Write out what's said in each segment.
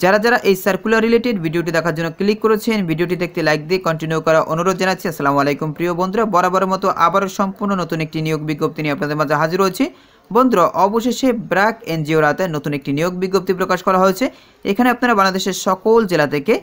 যারা যারা এই সার্কুলার রিলেটেড ভিডিওটি দেখার জন্য ক্লিক করেছেন, ভিডিওটি দেখতে লাইক দিয়ে কন্টিনিউ করা অনুরোধ জানাচ্ছি। আসসালামু আলাইকুম প্রিয় বন্ধুরা, বরাবরের মতো আবারও সম্পূর্ণ নতুন একটি নিয়োগ বিজ্ঞপ্তি নিয়ে আপনাদের মাঝে হাজির হয়েছি। বন্ধুরা, অবশেষে ব্র্যাক এনজিওর আওতায় নতুন একটি নিয়োগ বিজ্ঞপ্তি প্রকাশ করা হয়েছে। এখানে আপনারা বাংলাদেশের সকল জেলা থেকে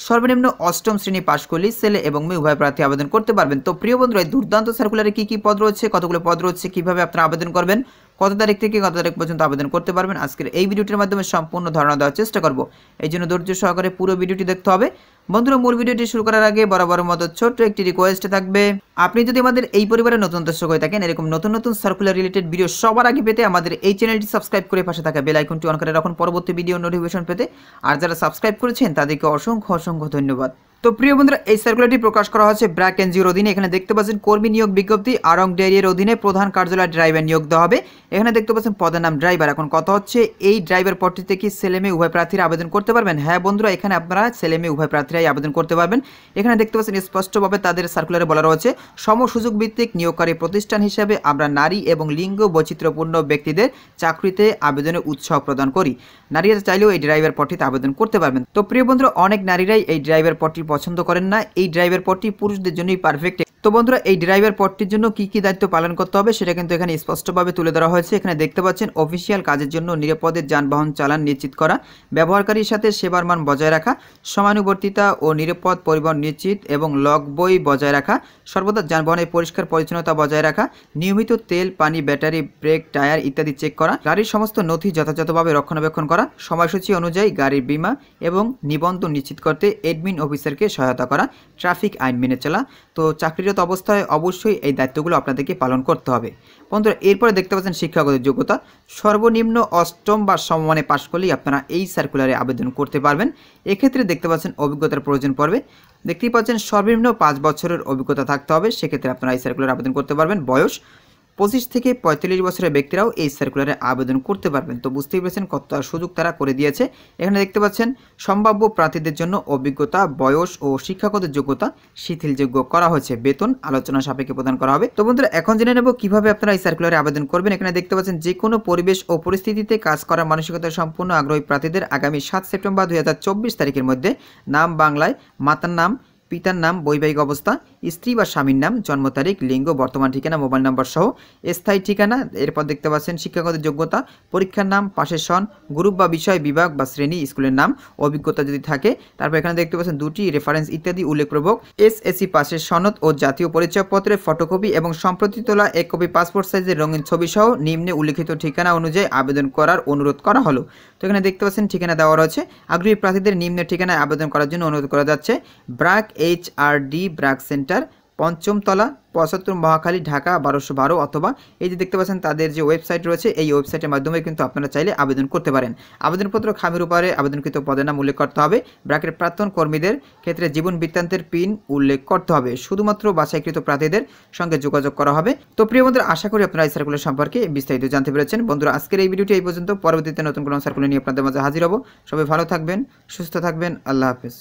সর্বনিম্ন অষ্টম শ্রেণী পাশ করলে ছেলে এবং মেয়ে উভয় প্রার্থী আবেদন করতে পারবেন। তো প্রিয় বন্ধুরা, এই দুর্দান্ত সার্কুলারে কী কী পদ রয়েছে, কতগুলো পদ রয়েছে, কীভাবে আপনারা আবেদন করবেন, কত তারিখ থেকে কত তারিখ পর্যন্ত আবেদন করতে পারবেন, আজকের এই ভিডিওটির মাধ্যমে সম্পূর্ণ ধারণা দেওয়ার চেষ্টা করব। এই জন্য ধৈর্য সহকারে পুরো ভিডিওটি দেখতে হবে। বন্ধুরা, মূল ভিডিওটি শুরু করার আগে বরাবরের মতো ছোট্ট একটি রিকোয়েস্ট থাকবে, আপনি যদি আমাদের এই পরিবারের নতুন দর্শক হয়ে থাকেন, এরকম নতুন নতুন সার্কুলার রিলেটেড ভিডিও সবার আগে পেতে আমাদের এই চ্যানেলটি সাবস্ক্রাইব করে পাশে থাকা বেল আইকনটি অন করে রাখুন পরবর্তী ভিডিও নোটিফিকেশন পেতে। আর যারা সাবস্ক্রাইব করেছেন তাদেরকে অসংখ্য অসংখ্য ধন্যবাদ। তো প্রিয় বন্ধুরা, এই সার্কুলারটি প্রকাশ করা হচ্ছে ব্র্যাক এনজিওর অধীনে। এখানে দেখতে পাচ্ছেন কর্মী নিয়োগ বিজ্ঞপ্তি, আড়ং ডেয়ারির অধীনে প্রধান কার্যালয় ড্রাইভার নিয়োগ দেওয়া হবে। এখানে দেখতে পাচ্ছেন পদের নাম ড্রাইভার। এখন কথা হচ্ছে, এই ড্রাইভার পদটিতে কি ছেলে মেয়ে উভয় প্রার্থীরা আবেদন করতে পারবেন? হ্যাঁ বন্ধুরা, এখানে আপনারা ছেলে মেয়ে উভয় প্রার্থীরাই আবেদন করতে পারবেন। এখানে দেখতে পাচ্ছেন স্পষ্টভাবে তাদের সার্কুলারে বলা রয়েছে, সম সুযোগ ভিত্তিক নিয়োগকারী প্রতিষ্ঠান হিসেবে আমরা নারী এবং লিঙ্গ বৈচিত্র্যপূর্ণ ব্যক্তিদের চাকরিতে আবেদনের উৎসাহ প্রদান করি। নারীরা চাইলেও এই ড্রাইভার পদটিতে আবেদন করতে পারবেন। তো প্রিয় বন্ধুরা, অনেক নারীরাই এই ড্রাইভার পদটি পছন্দ করেন না। এই ড্রাইভার পদটি পুরুষদের জন্যই পারফেক্ট। তো বন্ধুরা, এই ড্রাইভার পদটির জন্য কি কি দায়িত্ব পালন করতে হবে সেটা কিন্তু এখানে স্পষ্টভাবে তুলে ধরা হয়েছে। এখানে দেখতে পাচ্ছেন অফিসিয়াল কাজের জন্য নিরাপদে যানবাহন চালান নিশ্চিত করা, ব্যবহারকারীর সাথে সেবার মান বজায় রাখা, সময়ানুবর্তিতা ও নিরাপদ পরিবহন নিশ্চিত এবং লগ বই বজায় রাখা, সর্বদা যানবাহনের পরিষ্কার পরিচ্ছন্নতা বজায় রাখা, নিয়মিত তেল, পানি, ব্যাটারি, ব্রেক, টায়ার ইত্যাদি চেক করা, গাড়ির সমস্ত নথি যথাযথভাবে রক্ষণাবেক্ষণ করা, সময়সূচি অনুযায়ী গাড়ির বীমা এবং নিবন্ধন নিশ্চিত করতে এডমিন অফিসারকে সহায়তা করা, ট্রাফিক আইন মেনে চলা। তো চাকরিরত অবস্থায় অবশ্যই এই দায়িত্বগুলো আপনাদেরকে পালন করতে হবে। বন্ধুরা, এরপরে দেখতে পাচ্ছেন শিক্ষাগত যোগ্যতা, সর্বনিম্ন অষ্টম বা সমমানে পাশ করলেই আপনারা এই সার্কুলারে আবেদন করতে পারবেন। এক্ষেত্রে দেখতে পাচ্ছেন অভিজ্ঞতার প্রয়োজন পড়বে। দেখতেই পাচ্ছেন সর্বনিম্ন 5 বছরের অভিজ্ঞতা থাকতে হবে, সেক্ষেত্রে আপনারা এই সার্কুলারে আবেদন করতে পারবেন। বয়স 25 থেকে 45 বছরের ব্যক্তিরাও এই সার্কুলারে আবেদন করতে পারবেন। তো বুঝতেই পেরেছেন কত সুযোগ তারা করে দিয়েছে। এখানে দেখতে পাচ্ছেন সম্ভাব্য প্রার্থীদের জন্য অভিজ্ঞতা, বয়স ও শিক্ষাগত যোগ্যতা শিথিলযোগ্য করা হয়েছে, বেতন আলোচনা সাপেক্ষে প্রদান করা হবে। তো বন্ধুরা, এখন জেনে নেব কিভাবে আপনারা এই সার্কুলারে আবেদন করবেন। এখানে দেখতে পাচ্ছেন যে কোনো পরিবেশ ও পরিস্থিতিতে কাজ করার মানসিকতা সম্পূর্ণ আগ্রহী প্রার্থীদের আগামী 7 সেপ্টেম্বর 2024 তারিখের মধ্যে নাম বাংলায়, মাতার নাম, পিতার নাম, বৈবাহিক অবস্থা, স্ত্রী বা স্বামীর নাম, জন্ম তারিখ, লিঙ্গ, বর্তমান ঠিকানা, মোবাইল নাম্বার সহ স্থায়ী ঠিকানা। এরপর দেখতে পাচ্ছেন শিক্ষাগত যোগ্যতা, পরীক্ষার নাম, পাশের সন, গ্রুপ বা বিষয়, বিভাগ বা শ্রেণী, স্কুলের নাম, অভিজ্ঞতা যদি থাকে। তারপর এখানে দেখতে পাচ্ছেন 2টি রেফারেন্স ইত্যাদি উল্লেখপূর্বক এসএসসি পাশের সনদ ও জাতীয় পরিচয়পত্রের ফটোকপি এবং সম্প্রতি তোলা 1 কপি পাসপোর্ট সাইজের রঙিন ছবি সহ নিম্নে উল্লেখিত ঠিকানা অনুযায়ী আবেদন করার অনুরোধ করা হলো। তো এখানে দেখতে পাচ্ছেন ঠিকানা দেওয়া রয়েছে। আগ্রহী প্রার্থীদের নিম্নের ঠিকানায় আবেদন করার জন্য অনুরোধ করা যাচ্ছে। ব্র্যাক এইচআরডি ব্র্যাক সেন্টার, 5ম তলা, 75 মহাখালী, ঢাকা 1212। অথবা এই যে দেখতে পাচ্ছেন তাদের যে ওয়েবসাইট রয়েছে, এই ওয়েবসাইটের মাধ্যমে কিন্তু আপনারা চাইলে আবেদন করতে পারেন। আবেদনপত্র খামের উপরে আবেদনকৃত পদের নাম উল্লেখ করতে হবে। ব্র্যাকের প্রাক্তন কর্মীদের ক্ষেত্রে জীবন বৃত্তান্তের পিন উল্লেখ করতে হবে। শুধুমাত্র বাছাইকৃত প্রার্থীদের সঙ্গে যোগাযোগ করা হবে। তো প্রিয় বন্ধুরা, আশা করি আপনারা এই সার্কুলার সম্পর্কে বিস্তারিত জানতে পেরেছেন। বন্ধুরা, আজকের এই ভিডিওটি এই পর্যন্ত। পরবর্তীতে নতুন কোনো সার্কুলার নিয়ে আপনাদের মাঝে হাজির হব। সবাই ভালো থাকবেন, সুস্থ থাকবেন। আল্লাহ হাফেজ।